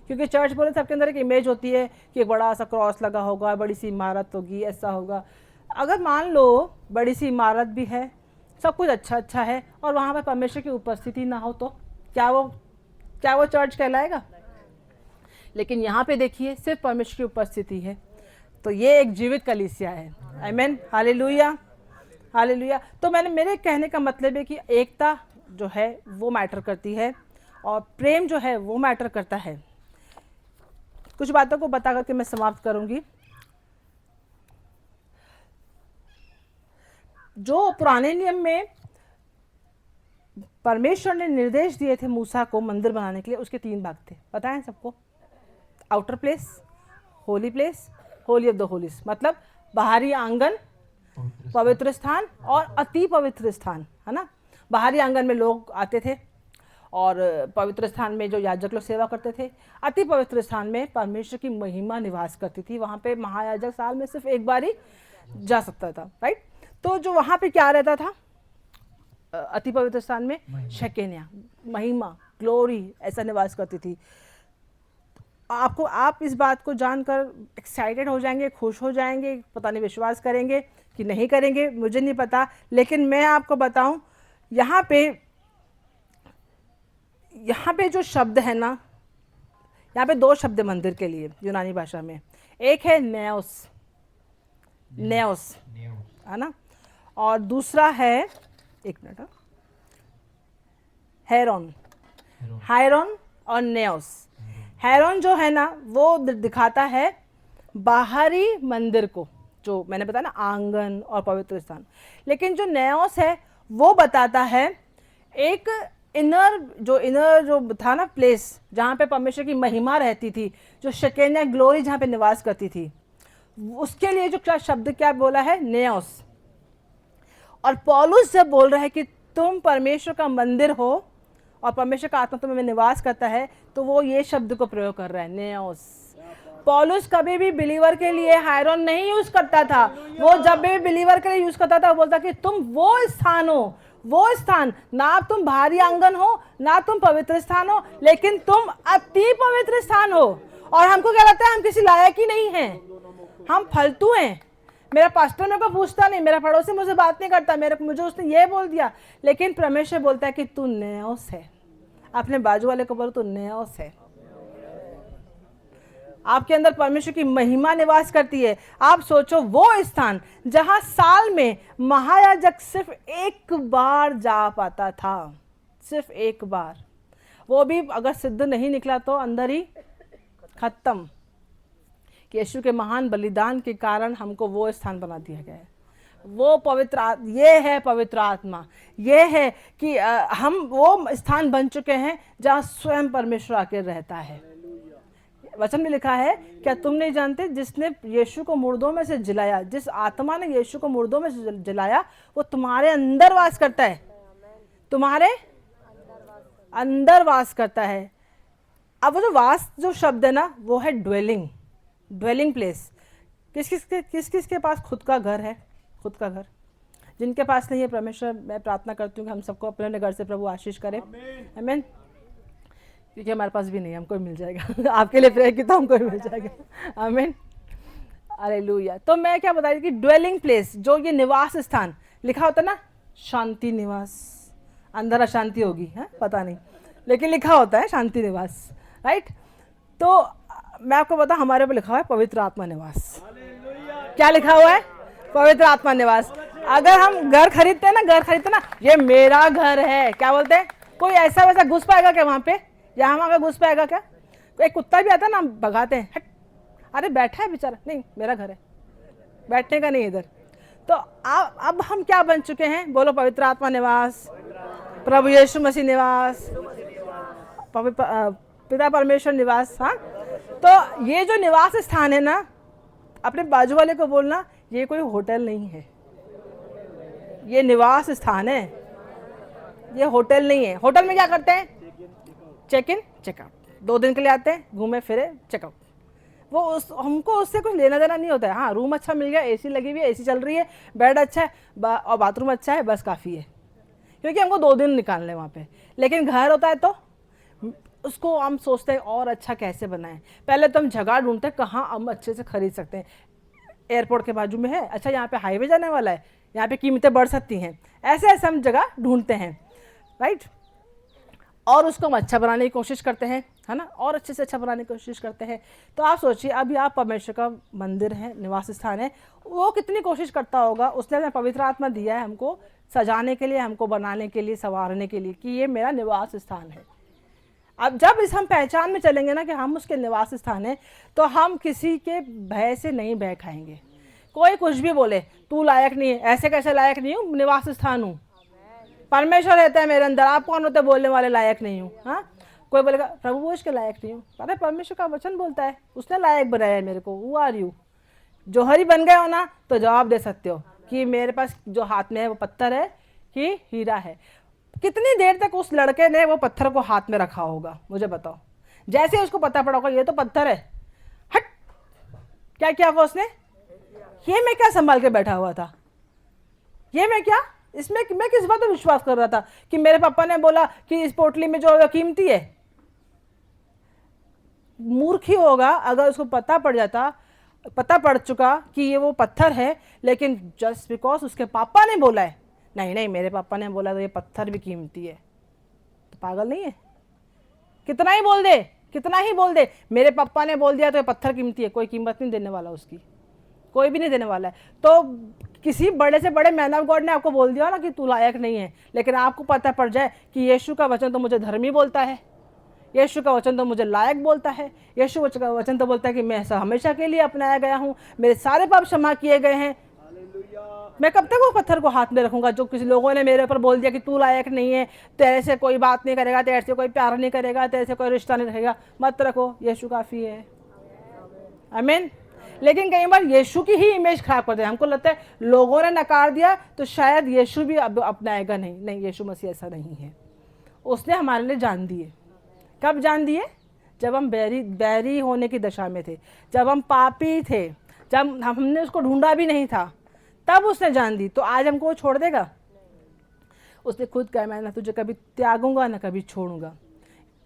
क्योंकि चर्च बोले सबके अंदर एक इमेज होती है कि एक बड़ा सा क्रॉस लगा होगा, बड़ी सी इमारत होगी, ऐसा होगा। अगर मान लो बड़ी सी इमारत भी है, सब कुछ अच्छा है, और वहाँ पर परमेश्वर की उपस्थिति ना हो, तो क्या वो चर्च कहलाएगा? लेकिन यहाँ पे देखिए, सिर्फ परमेश्वर की उपस्थिति है, तो ये एक जीवित कलीसिया है। आमीन, हालेलुया, हालेलुया। तो मेरे कहने का मतलब है कि एकता जो है वो मैटर करती है, और प्रेम जो है वो मैटर करता है। कुछ बातों को बता करके मैं समाप्त करूंगी। जो पुराने नियम में परमेश्वर ने निर्देश दिए थे मूसा को मंदिर बनाने के लिए, उसके 3 भाग थे, पता है सबको? Outer place, Holi of the Holis, मतलब बाहरी आंगन, पवित्र स्थान, और अति पवित्र स्थान, है ना। बाहरी आंगन में लोग आते थे, और पवित्र स्थान में जो याजक लोग सेवा करते थे। अति पवित्र स्थान में परमेश्वर की महिमा निवास करती थी। वहाँ पे महायाजक साल में सिर्फ एक बार ही जा सकता था, राइट। तो जो वहाँ पे क्या रहता था अति पवित्र स्थान में? शेकेनिया, महिमा, ग्लोरी, ऐसा निवास करती थी। आप इस बात को जानकर एक्साइटेड हो जाएंगे, खुश हो जाएंगे, पता नहीं विश्वास करेंगे कि नहीं करेंगे, मुझे नहीं पता। लेकिन मैं आपको बताऊं, यहाँ पे जो शब्द है ना, यहाँ पे 2 शब्द मंदिर के लिए यूनानी भाषा में। एक है नेओस, है ना, और दूसरा है, एक मिनट, हायरॉन और नेओस। हैरोन जो है ना, वो दिखाता है बाहरी मंदिर को, जो मैंने बताया ना, आंगन और पवित्र स्थान। लेकिन जो नेओस है वो बताता है एक इनर जो था ना प्लेस, जहाँ पे परमेश्वर की महिमा रहती थी, जो शेकेनिया ग्लोरी जहाँ पे निवास करती थी, उसके लिए जो शब्द क्या बोला है? नेओस। और पौलुस जब बोल रहा है कि तुम परमेश्वर का मंदिर हो और परमेश्वर का आत्मा तुम्हें निवास करता है, तो वो ये शब्द को प्रयोग कर रहा है, नेओस। पौलुस कभी भी बिलीवर के लिए हायरॉन नहीं यूज करता था। वो जब भी बिलीवर के लिए यूज करता था, वो बोलता कि तुम वो स्थान हो, वो स्थान, ना तुम बाहरी आंगन हो, ना तुम पवित्र स्थान हो, लेकिन तुम अति पवित्र स्थान हो। और हमको क्या लगता है? हम किसी लायक ही नहीं हैं, हम फालतू हैं। मेरा पास्टर मेरे को पूछता नहीं, मेरा पड़ोसी मुझसे बात नहीं करता, मुझे उसने ये बोल दिया। लेकिन परमेश्वर बोलता है कि तू नेओस है, अपने बाजू वाले को बोलो तो न्यास है। आपके अंदर परमेश्वर की महिमा निवास करती है। आप सोचो वो स्थान जहां साल में महायाजक सिर्फ एक बार जा पाता था, सिर्फ एक बार, वो भी अगर सिद्ध नहीं निकला तो अंदर ही खत्म। यीशु के महान बलिदान के कारण हमको वो स्थान बना दिया गया है। वो ये है पवित्र आत्मा, ये है कि हम वो स्थान बन चुके हैं जहाँ स्वयं परमेश्वर आकर रहता है। वचन में लिखा है, क्या तुम नहीं जानते जिसने यीशु को मुर्दों में से जिलाया, जिस आत्मा ने यीशु को मुर्दों में से जिलाया वो तुम्हारे अंदर वास करता है, तुम्हारे अंदर वास करता है। अब वो जो वास जो शब्द है ना, वो है ड्वेलिंग, ड्वेलिंग प्लेस। किस किस के पास खुद का घर है? खुद का घर जिनके पास नहीं है, परमेश्वर मैं प्रार्थना करती हूँ कि हम सबको अपने अपने घर से प्रभु आशीष करे। आमीन। क्योंकि हमारे पास भी नहीं है, हमको मिल जाएगा। आपके लिए प्रेयर की तो हमको मिल जाएगा। आमीन, हालेलुया। तो मैं क्या बता रही थी कि ड्वेलिंग प्लेस, जो ये निवास स्थान लिखा होता ना, शांति निवास, अंदर अशांति होगी है पता नहीं, लेकिन लिखा होता है शांति निवास, राइट। तो मैं आपको बता, हमारे ऊपर लिखा हुआ है पवित्र आत्मा निवास। क्या लिखा हुआ है? पवित्र आत्मा निवास। अगर हम घर खरीदते हैं ना, ये मेरा घर है, क्या बोलते हैं? कोई ऐसा वैसा घुस पाएगा क्या वहां पे? यहाँ वहां घुस पाएगा क्या? एक कुत्ता भी आता है ना, हम भगाते हैं, हट, अरे बैठा है बेचारा, नहीं मेरा घर है, बैठने का नहीं इधर। तो अब हम क्या बन चुके हैं? बोलो, पवित्र आत्मा निवास, प्रभु यीशु मसीह निवास, पिता परमेश्वर निवास। हाँ, तो ये जो निवास स्थान है ना, अपने बाजू वाले को बोलना, ये कोई होटल नहीं है, ये निवास स्थान है, ये होटल नहीं है। होटल में क्या करते हैं? चेक इन चेकआउट, 2 दिन के लिए आते हैं, घूमे फिरे, चेकआउट। वो हमको उससे कुछ लेना देना नहीं होता है। हाँ, रूम अच्छा मिल गया, एसी लगी हुई है, एसी चल रही है, बेड अच्छा है और बाथरूम अच्छा है, बस काफ़ी है, क्योंकि हमको 2 दिन निकालने वहाँ पे। लेकिन घर होता है तो उसको हम सोचते हैं और अच्छा कैसे बनाएं। पहले तो हम जगह ढूंढते हैं कहाँ हम अच्छे से खरीद सकते हैं। एयरपोर्ट के बाजू में है, अच्छा यहाँ पे हाईवे जाने वाला है, यहाँ पे कीमतें बढ़ सकती हैं, ऐसे ऐसे हम जगह ढूंढते हैं, राइट। और उसको हम अच्छा बनाने की कोशिश करते हैं, है ना, और अच्छे से अच्छा बनाने की कोशिश करते हैं। तो आप सोचिए, अभी आप परमेश्वर का मंदिर है, निवास स्थान है, वो कितनी कोशिश करता होगा। उसने अपना पवित्र आत्मा दिया है हमको सजाने के लिए, हमको बनाने के लिए, संवारने के लिए, कि ये मेरा निवास स्थान है। अब जब इस हम पहचान में चलेंगे ना कि हम उसके निवास स्थान है, तो हम किसी के भय से नहीं भय खाएंगे। कोई कुछ भी बोले, तू लायक नहीं है, ऐसे कैसे लायक नहीं हूँ, निवास स्थान हूँ, परमेश्वर रहता है मेरे अंदर, आप कौन होते बोलने वाले लायक नहीं हूँ। हाँ, कोई बोलेगा प्रभु वो इसके लायक नहीं हूँ, अरे परमेश्वर का वचन बोलता है, उसने लायक बनाया है मेरे को, वो आर यू। जौहरी बन गए हो ना तो जवाब दे सकते हो कि मेरे पास जो हाथ में है वो पत्थर है कि हीरा है। कितनी देर तक उस लड़के ने वो पत्थर को हाथ में रखा होगा, मुझे बताओ। जैसे उसको पता पड़ा होगा ये तो पत्थर है, हट, क्या किया वो उसने? ये मैं क्या संभाल के बैठा हुआ था, ये मैं क्या, इसमें मैं किस बात पर विश्वास कर रहा था कि मेरे पापा ने बोला कि इस पोटली में जो कीमती है। मूर्ख ही होगा अगर उसको पता पड़ चुका कि ये वो पत्थर है, लेकिन जस्ट बिकॉज उसके पापा ने बोला है, नहीं नहीं मेरे पापा ने बोला तो ये पत्थर भी कीमती है, तो पागल नहीं है? कितना ही बोल दे मेरे पापा ने बोल दिया तो ये पत्थर कीमती है, कोई कीमत नहीं देने वाला उसकी, कोई भी नहीं देने वाला है। तो किसी बड़े से बड़े मैन ऑफ गॉड ने आपको बोल दिया ना कि तू लायक नहीं है, लेकिन आपको पता पड़ जाए कि यीशु का वचन तो मुझे धर्मी बोलता है, यीशु का वचन तो मुझे लायक बोलता है, यीशु का वचन तो बोलता है कि मैं हमेशा के लिए अपनाया गया हूँ, मेरे सारे पाप क्षमा किए गए हैं। मैं कब तक वो पत्थर को हाथ में रखूंगा? जो किसी लोगों ने मेरे ऊपर बोल दिया कि तू लायक नहीं है, तेरे से कोई बात नहीं करेगा, तेरे से कोई प्यार नहीं करेगा, तेरे से कोई रिश्ता नहीं रहेगा, मत रखो, यीशु काफ़ी है। आमीन। लेकिन कई बार यीशु की ही इमेज खराब कर दे। हमको लगता है लोगों ने नकार दिया तो शायद यीशु भी अब अपनाएगा नहीं, यीशु मसीह ऐसा नहीं है। उसने हमारे लिए जान दिए। कब जान दिए? जब हम बैरी होने की दशा में थे, जब हम पापी थे, जब हमने उसको ढूंढा भी नहीं था, तब उसने जान दी। तो आज हमको वो छोड़ देगा? उसने खुद कहा, मैं ना तुझे कभी त्यागूंगा ना कभी छोड़ूंगा,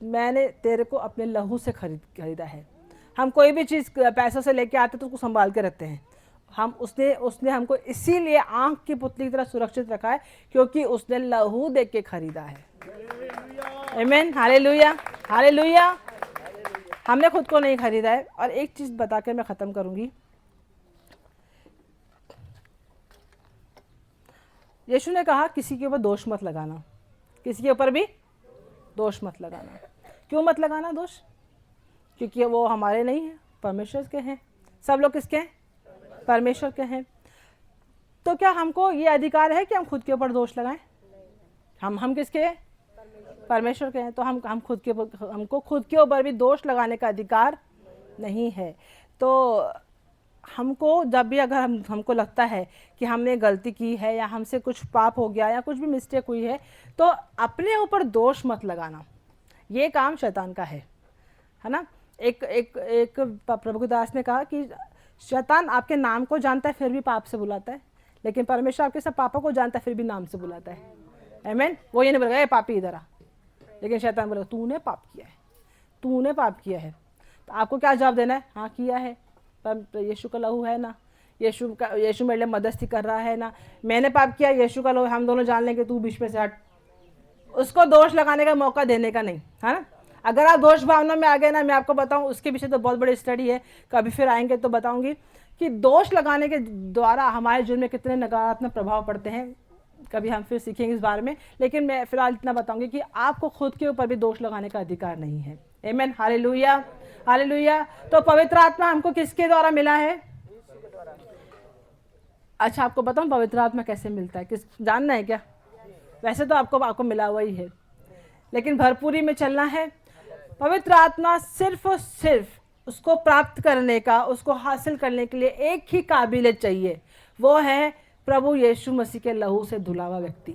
मैंने तेरे को अपने लहू से खरीदा है। हम कोई भी चीज़ पैसों से लेके आते तो उसको संभाल के रखते हैं। उसने हमको इसीलिए आँख की पुतली की तरह सुरक्षित रखा है, क्योंकि उसने लहू दे के खरीदा है। आमीन, हालेलुया, हालेलुया। हमने खुद को नहीं खरीदा है। और एक चीज़ बता के मैं ख़त्म करूँगी। यीशु ने कहा किसी के ऊपर दोष मत लगाना, किसी के ऊपर भी दोष मत लगाना। क्यों मत लगाना दोष? क्योंकि वो हमारे नहीं हैं, परमेश्वर के हैं। सब लोग किसके हैं? परमेश्वर के हैं। तो क्या हमको ये अधिकार है कि हम खुद के ऊपर दोष लगाएं? हम किसके हैं? परमेश्वर के हैं। तो हमको खुद के ऊपर भी दोष लगाने का अधिकार नहीं है। तो हमको जब भी अगर हमको लगता है कि हमने गलती की है या हमसे कुछ पाप हो गया या कुछ भी मिस्टेक हुई है, तो अपने ऊपर दोष मत लगाना। ये काम शैतान का है ना। एक प्रभु दास ने कहा कि शैतान आपके नाम को जानता है फिर भी पाप से बुलाता है, लेकिन परमेश्वर आपके सब पापों को जानता है फिर भी नाम से बुलाता है। आमीन। वो ये नहीं बोलेगा ए पापी इधर आ, लेकिन शैतान बोलेगा तूने पाप किया है, तूने पाप किया है। तो आपको क्या जवाब देना है? हाँ किया है, पर यीशु का लहू है ना, यीशु मेरे लिए मदस्ती कर रहा है ना, मैंने पाप किया, यीशु का लहू, हम दोनों जान लेंगे, तू बीच में से हट। उसको दोष लगाने का मौका देने का नहीं, है ना। अगर आप दोष भावना में आ गए ना, मैं आपको बताऊं उसके पीछे तो बहुत बड़ी स्टडी है, कभी फिर आएंगे तो बताऊंगी कि दोष लगाने के द्वारा हमारे जीवन में कितने नकारात्मक प्रभाव पड़ते हैं। कभी हम फिर सीखेंगे इस बारे में, लेकिन मैं फिलहाल इतना बताऊंगी कि आपको खुद के ऊपर भी दोष लगाने का अधिकार नहीं है। आमीन, हालेलुया, हालेलुया। तो पवित्र आत्मा हमको किसके द्वारा मिला है? अच्छा, आपको बताऊं पवित्र आत्मा कैसे मिलता है? किस जानना है क्या? वैसे तो आपको मिला हुआ ही है, लेकिन भरपूरी में चलना है। पवित्र आत्मा सिर्फ और सिर्फ उसको प्राप्त करने का, उसको हासिल करने के लिए एक ही काबिलियत चाहिए, वो है प्रभु यीशु मसीह के लहू से धुला हुआ व्यक्ति।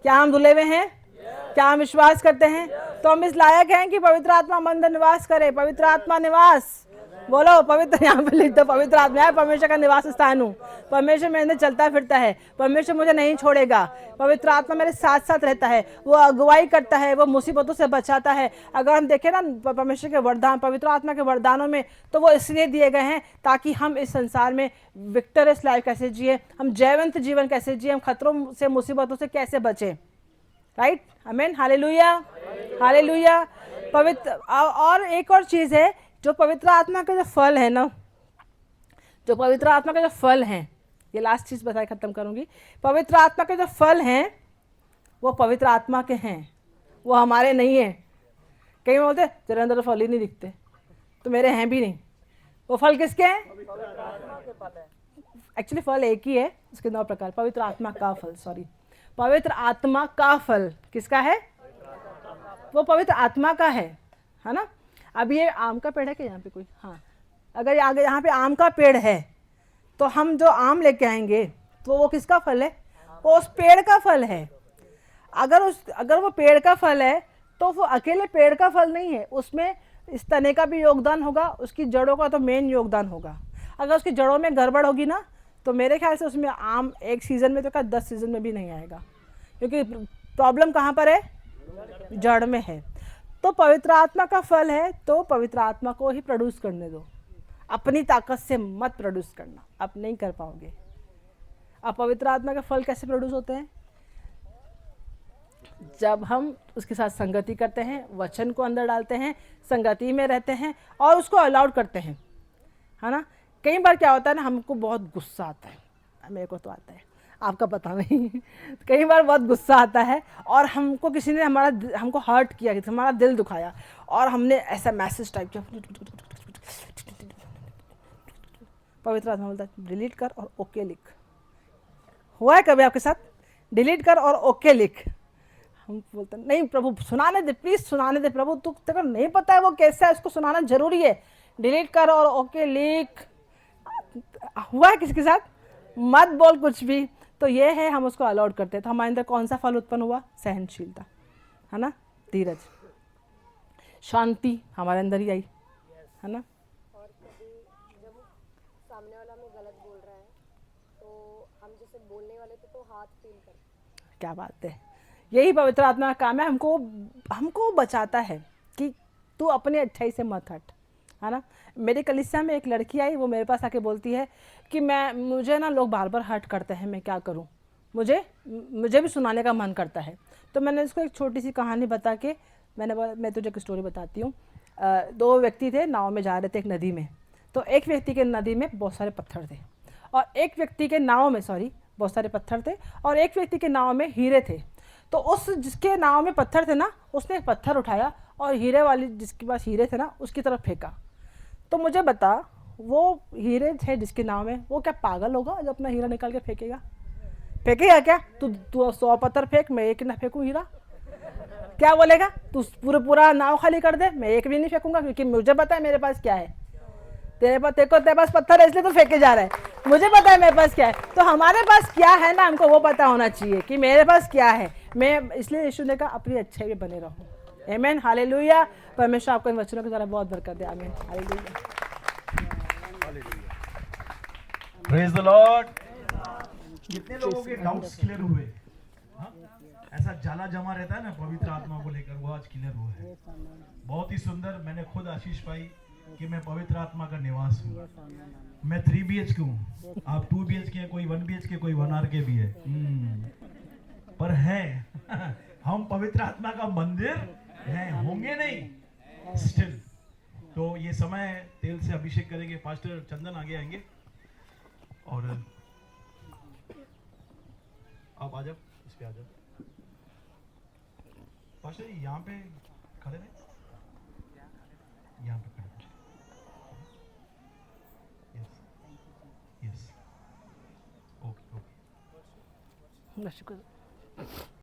क्या हम धुले हुए हैं? क्या हम विश्वास करते हैं? तो हम इस लायक हैं कि पवित्र आत्मा हम अंदर निवास करे। पवित्र आत्मा निवास बोलो, पवित्र, यहाँ पे लिख दो, पवित्र आत्मा है परमेश्वर का निवास स्थान हूँ। परमेश्वर मेरे अंदर चलता फिरता है, परमेश्वर मुझे नहीं छोड़ेगा, पवित्र आत्मा मेरे साथ साथ रहता है, वो अगुवाई करता है, वो मुसीबतों से बचाता है। अगर हम देखें ना परमेश्वर के वरदान, पवित्र आत्मा के वरदानों में, तो वो इसलिए दिए गए हैं ताकि हम इस संसार में विक्टोरियस लाइफ कैसे जिए, हम जयवंत जीवन कैसे जिए, हम खतरों से मुसीबतों से कैसे बचें। राइट, आमीन, हालेलुया, हालेलुया। पवित्र और एक और चीज़ है, जो पवित्र आत्मा का जो फल है ना, जो पवित्र आत्मा का जो फल हैं, ये लास्ट चीज़ बताए ख़त्म करूँगी। पवित्र आत्मा के जो फल हैं वो पवित्र आत्मा के हैं, वो हमारे नहीं हैं। कई बोलते तेरे अंदर तो फल ही नहीं दिखते, तो मेरे हैं भी नहीं। वो फल किसके हैं? एक्चुअली फल एक ही है, उसके 9 प्रकार। पवित्र आत्मा का फल, सॉरी, पवित्र आत्मा का फल किसका है? वो पवित्र आत्मा का है ना। अब ये आम का पेड़ है क्या यहाँ पे कोई? हाँ, अगर आगे यहाँ पे आम का पेड़ है तो हम जो आम लेके आएंगे तो वो किसका फल है? वो उस पेड़ का फल है। अगर वो पेड़ का फल है तो वो अकेले पेड़ का फल नहीं है, उसमें इस तने का भी योगदान होगा, उसकी जड़ों का तो मेन योगदान होगा। अगर उसकी जड़ों में गड़बड़ होगी ना, तो मेरे ख्याल से उसमें आम एक सीज़न में तो क्या 10 सीज़न में भी नहीं आएगा, क्योंकि प्रॉब्लम कहाँ पर है? जड़ में है। तो पवित्र आत्मा का फल है, तो पवित्र आत्मा को ही प्रोड्यूस करने दो, अपनी ताकत से मत प्रोड्यूस करना, आप नहीं कर पाओगे। अब पवित्र आत्मा के फल कैसे प्रोड्यूस होते हैं? जब हम उसके साथ संगति करते हैं, वचन को अंदर डालते हैं, संगति में रहते हैं और उसको अलाउड करते हैं, है ना। कई बार क्या होता है ना, हमको बहुत गुस्सा आता है, मेरे को तो आता है, आपका पता नहीं कई बार बहुत गुस्सा आता है और हमको किसी ने हमको हर्ट किया, हमारा दिल दुखाया और हमने ऐसा मैसेज टाइप किया, पवित्र आत्मा बोलता है डिलीट कर और ओके लिख। हुआ है कभी आपके साथ? डिलीट कर और ओके लिख। हम बोलते हैं नहीं प्रभु सुनाने दे, प्लीज सुनाने दे प्रभु, तू तेरे नहीं पता है वो कैसा है, उसको सुनाना जरूरी है, डिलीट कर और ओके लिख। हुआ है किसी के साथ? मत बोल कुछ भी। तो ये है, हम उसको अलाउड करते हैं। तो हमारे अंदर कौन सा फल उत्पन्न हुआ? सहनशीलता, है ना, धीरज, शांति हमारे अंदर ही आई, है ना। और कभी जब सामने वाला में गलत बोल रहा है तो हम जैसे बोलने वाले थे तो हाथ फील करते। क्या बात है, यही पवित्र आत्मा का काम है, हमको बचाता है कि तू अपनी अच्छाई से मत हट, है ना। मेरी कलीसिया में एक लड़की आई, वो मेरे पास आके बोलती है कि मुझे ना लोग बार बार हर्ट करते हैं, मैं क्या करूं? मुझे भी सुनाने का मन करता है। तो मैंने इसको एक छोटी सी कहानी बता के मैं तुझे एक स्टोरी बताती हूँ। दो व्यक्ति थे, नाव में जा रहे थे एक नदी में। तो एक व्यक्ति के नदी में बहुत सारे पत्थर थे और एक व्यक्ति के नाव में बहुत सारे पत्थर थे और एक व्यक्ति के नाव में हीरे थे। तो उस जिसके नाव में पत्थर थे ना, उसने एक पत्थर उठाया और हीरे वाली जिसके पास हीरे थे ना, उसकी तरफ फेंका। तो मुझे बता, वो हीरे थे जिसके नाव में, वो क्या पागल होगा जो अपना हीरा निकाल के फेंकेगा? फेंकेगा क्या? तू 100 पत्थर फेंक, मैं एक ना फेंकूं हीरा। क्या बोलेगा? तू पूरा नाव खाली कर दे, मैं एक भी नहीं फेंकूंगा, क्योंकि मुझे पता है मेरे पास क्या है। तेरे पास पत्थर है इसलिए तो फेंके जा रहा है। मुझे पता है मेरे पास क्या है। तो हमारे पास क्या है ना, हमको वो पता होना चाहिए कि मेरे पास क्या है। मैं इसलिए यीशु ने कहा अपनी अच्छाई में बने रहो। आमीन, हालेलुया। परमेश्वर आपको इन वचनों के द्वारा बहुत बरकत दे। आमीन, हालेलुया। Praise the Lord. कितने लोगों के डाउट्स क्लियर हुए? हाँ? ऐसा जाला जमा रहता है ना पवित्र आत्मा को लेकर, वो आज क्लियर हुआ है। बहुत ही सुंदर। मैंने खुद आशीष पाई कि मैं पवित्र आत्मा का निवास हूँ। मैं 3 BHK हूँ, आप 2 BHK हैं, कोई 1 BHK, कोई 1 RK भी है। पर है हम पवित्र आत्मा का मंदिर हैं, होंगे नहीं स्टिल। तो ये समय तेल से अभिषेक करेंगे। पास्टर चंदन आगे आएंगे और आप आ जाओ, इस पे आ जाओ। पास्टर जी यहाँ पे खड़े रहे, यहाँ पे खड़े। Yes yes, okay okay. शुक्र।